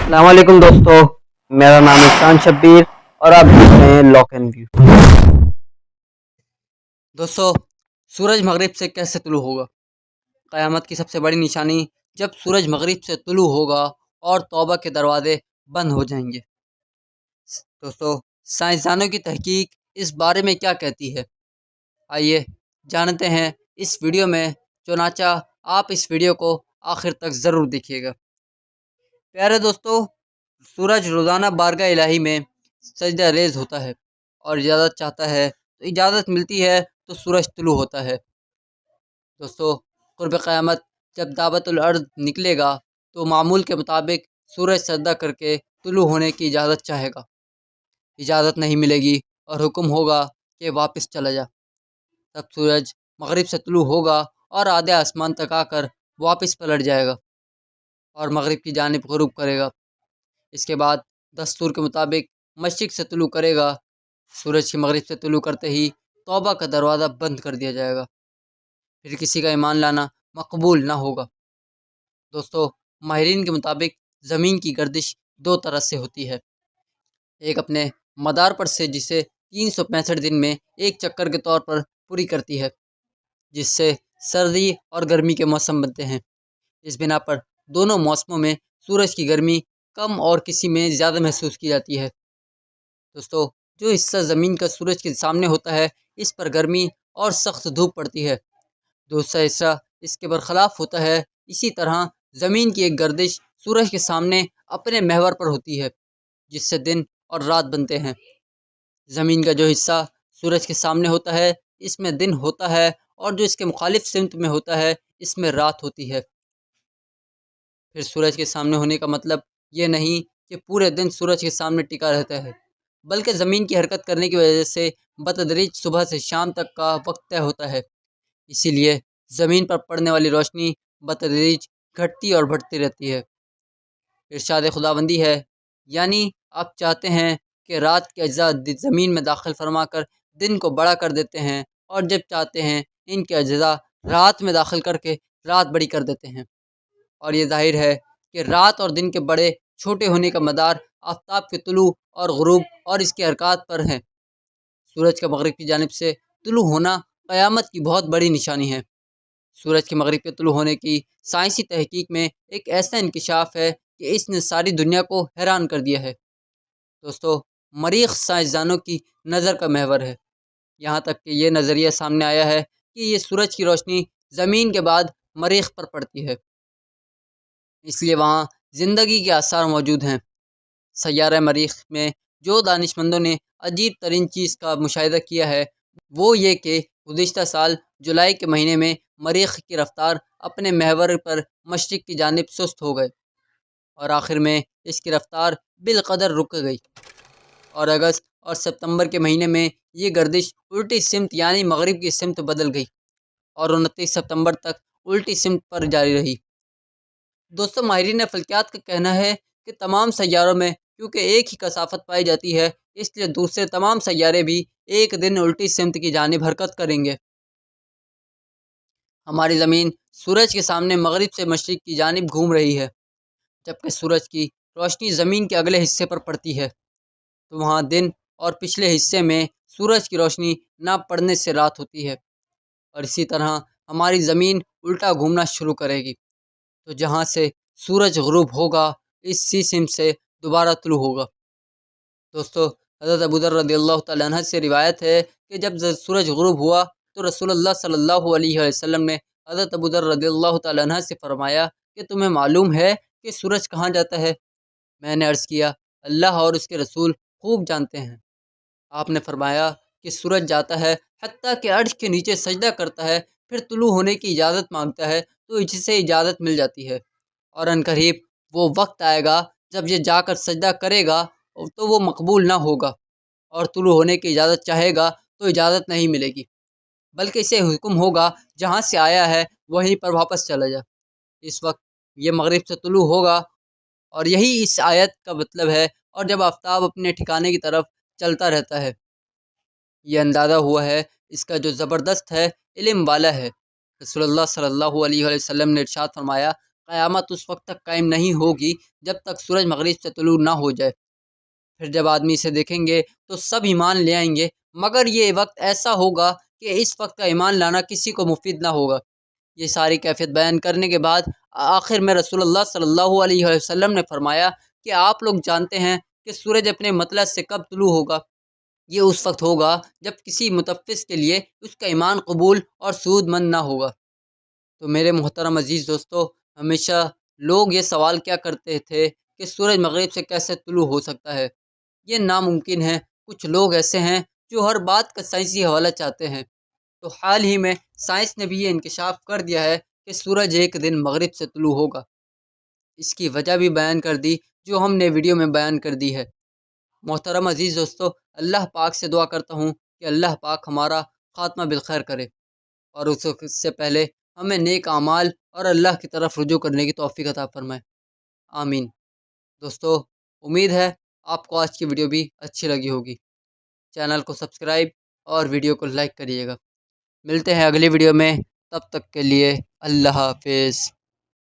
अस्सलाम वालेकुम दोस्तों, मेरा नाम है शान शब्बीर और आप देख रहे हैं लॉक एंड व्यू। दोस्तों, सूरज मगरिब से कैसे तुलू होगा? क़यामत की सबसे बड़ी निशानी जब सूरज मगरिब से तुलू होगा और तौबा के दरवाजे बंद हो जाएंगे। दोस्तों, साइंसदानों की तहकीक इस बारे में क्या कहती है, आइए जानते हैं इस वीडियो में। चुनाचा आप इस वीडियो को आखिर तक ज़रूर देखिएगा। प्यारे दोस्तों, सूरज रोज़ाना बारगाह इलाही में सजदा रेज़ होता है और इजाज़त चाहता है तो इजाज़त मिलती है तो सूरज तुलू होता है। दोस्तों, क़ुर्ब क़यामत जब दावतुल अर्द निकलेगा तो मामूल के मुताबिक सूरज सजदा करके तुलू होने की इजाज़त चाहेगा। इजाज़त नहीं मिलेगी और हुक्म होगा कि वापस चला जा। तब सूरज मगरिब से तुलू होगा और आधे आसमान तक आकर वापस पलट जाएगा और मगरिब की जानिब ग़ुरूब करेगा। इसके बाद दस्तूर के मुताबिक मशरिक़ से तुलू करेगा। सूरज की मगरिब से तुलू करते ही तौबा का दरवाज़ा बंद कर दिया जाएगा, फिर किसी का ईमान लाना मकबूल ना होगा। दोस्तों, माहिरीन के मुताबिक ज़मीन की गर्दिश दो तरह से होती है। एक अपने मदार पर से जिसे 365 दिन में एक चक्कर के तौर पर पूरी करती है, जिससे सर्दी और गर्मी के मौसम बनते हैं। इस बिना पर दोनों मौसमों में सूरज की गर्मी कम और किसी में ज़्यादा महसूस की जाती है। दोस्तों, जो हिस्सा ज़मीन का सूरज के सामने होता है, इस पर गर्मी और सख्त धूप पड़ती है। दूसरा हिस्सा इसके बरखिलाफ़ होता है। इसी तरह ज़मीन की एक गर्दिश सूरज के सामने अपने महवर पर होती है, जिससे दिन और रात बनते हैं। ज़मीन का जो हिस्सा सूरज के सामने होता है, इसमें दिन होता है और जो इसके मुखालिफ सिमत में होता है, इसमें रात होती है। फिर सूरज के सामने होने का मतलब ये नहीं कि पूरे दिन सूरज के सामने टिका रहता है, बल्कि ज़मीन की हरकत करने की वजह से बतदरीज सुबह से शाम तक का वक्त तय होता है। इसीलिए ज़मीन पर पड़ने वाली रोशनी बतदरीज घटती और बढ़ती रहती है। इरशाद खुदाबंदी है, यानी आप चाहते हैं कि रात के अज्जा ज़मीन में दाखिल फरमा कर दिन को बड़ा कर देते हैं, और जब चाहते हैं इनके अज्जा रात में दाखिल करके रात बड़ी कर देते हैं। और ये ज़ाहिर है कि रात और दिन के बड़े छोटे होने का मदार आफ़ताब के तुलू और ग़ुरूब और इसकी हरकत पर है। सूरज का मगरिब की जानिब से तुलू होना क़यामत की बहुत बड़ी निशानी है। सूरज के मगरिब के तुलू होने की साइंसी तहकीक में एक ऐसा इंकिशाफ है कि इसने सारी दुनिया को हैरान कर दिया है। दोस्तों, मरीख़ साइंसदानों की नज़र का महवर है। यहाँ तक कि ये नज़रिया सामने आया है कि ये सूरज की रोशनी ज़मीन के बाद मरीख़ पर पड़ती है, इसलिए वहाँ ज़िंदगी के आसार मौजूद हैं। सय्यारा मरीख़ में जो दानिशमंदों ने अजीब तरीन चीज़ का मुशाहिदा किया है, वो ये कि गुज़िश्ता साल जुलाई के महीने में मरीख़ की रफ़्तार अपने महवर पर मशरिक़ की जानिब सुस्त हो गए और आखिर में इसकी रफ़्तार बिलक़दर रुक गई, और अगस्त और सितंबर के महीने में ये गर्दिश उल्टी सिमत यानी मगरिब की सिमत बदल गई और 29 सितंबर तक उल्टी सिमत पर जारी रही। दोस्तों, माहिरीन फ़ल्कियात का कहना है कि तमाम सैयारों में क्योंकि एक ही कसाफ़त पाई जाती है, इसलिए दूसरे तमाम सैयारे भी एक दिन उल्टी सिमत की जानिब हरकत करेंगे। हमारी ज़मीन सूरज के सामने मगरिब से मशरिक़ की जानिब घूम रही है, जबकि सूरज की रोशनी ज़मीन के अगले हिस्से पर पड़ती है, तो वहाँ दिन और पिछले हिस्से में सूरज की रोशनी ना पड़ने से रात होती है। और इसी तरह हमारी ज़मीन उल्टा घूमना शुरू करेगी, तो जहाँ से सूरज ग़ुरूब होगा, इसी सिमत से दोबारा तुलू होगा। दोस्तों, हज़रत अबू ज़र रज़ियल्लाहु तआला अन्हु से रिवायत है कि जब सूरज ग़ुरूब हुआ तो रसूलुल्लाह सल्लल्लाहु अलैहि वसल्लम ने हज़रत अबू ज़र रज़ियल्लाहु तआला अन्हु से फ़रमाया कि तुम्हें मालूम है कि सूरज कहाँ जाता है? मैंने अर्ज़ किया, अल्लाह और उसके रसूल खूब जानते हैं। आपने फ़रमाया कि सूरज जाता है हत्ता कि अर्श के नीचे सजदा करता है, फिर तुलू होने की इजाज़त मांगता है तो इससे इजाज़त मिल जाती है, और अनकरीब वो वक्त आएगा जब ये जाकर सजदा करेगा तो वो मकबूल ना होगा, और तुलू होने की इजाज़त चाहेगा तो इजाज़त नहीं मिलेगी, बल्कि इसे हुक्म होगा जहाँ से आया है वहीं पर वापस चला जा। इस वक्त ये मगरिब से तुलू होगा, और यही इस आयत का मतलब है। और जब आफ़ताब अपने ठिकाने की तरफ चलता रहता है, ये अंदाज़ा हुआ है इसका जो ज़बरदस्त है, इल्म वाला है। रसूलुल्लाह सल्लल्लाहु अलैहि वसल्लम ने इरशाद फरमाया, قیامت اس وقت تک قائم نہیں ہوگی جب تک سورج مغرب سے طلوع نہ ہو جائے۔ پھر جب آدمی اسے دیکھیں گے تو سب ایمان لے آئیں گے، مگر یہ وقت ایسا ہوگا کہ اس وقت کا ایمان لانا کسی کو مفید نہ ہوگا۔ یہ ساری کیفیت بیان کرنے کے بعد آخر میں رسول اللہ صلی اللہ علیہ وسلم نے فرمایا کہ آپ لوگ جانتے ہیں کہ سورج اپنے مطلع سے کب طلوع ہوگا؟ یہ اس وقت ہوگا جب کسی متفس کے لیے اس کا ایمان قبول اور سود مند نہ ہوگا۔ تو میرے محترم عزیز دوستو، ہمیشہ لوگ یہ سوال کیا کرتے تھے کہ سورج مغرب سے کیسے طلوع ہو سکتا ہے؟ یہ ناممکن ہے۔ کچھ لوگ ایسے ہیں جو ہر بات کا سائنسی حوالہ چاہتے ہیں۔ تو حال ہی میں سائنس نے بھی یہ انکشاف کر دیا ہے کہ سورج ایک دن مغرب سے طلوع ہوگا۔ اس کی وجہ بھی بیان کر دی جو ہم نے ویڈیو میں بیان کر دی ہے۔ محترم عزیز دوستو، اللہ پاک سے دعا کرتا ہوں کہ اللہ پاک ہمارا خاتمہ بالخیر کرے، اور اس سے پہلے ہمیں نیک اعمال اور اللہ کی طرف رجوع کرنے کی توفیق عطا فرمائے، آمین۔ دوستو، امید ہے آپ کو آج کی ویڈیو بھی اچھی لگی ہوگی۔ چینل کو سبسکرائب اور ویڈیو کو لائک کریے گا۔ ملتے ہیں اگلی ویڈیو میں، تب تک کے لیے اللہ حافظ۔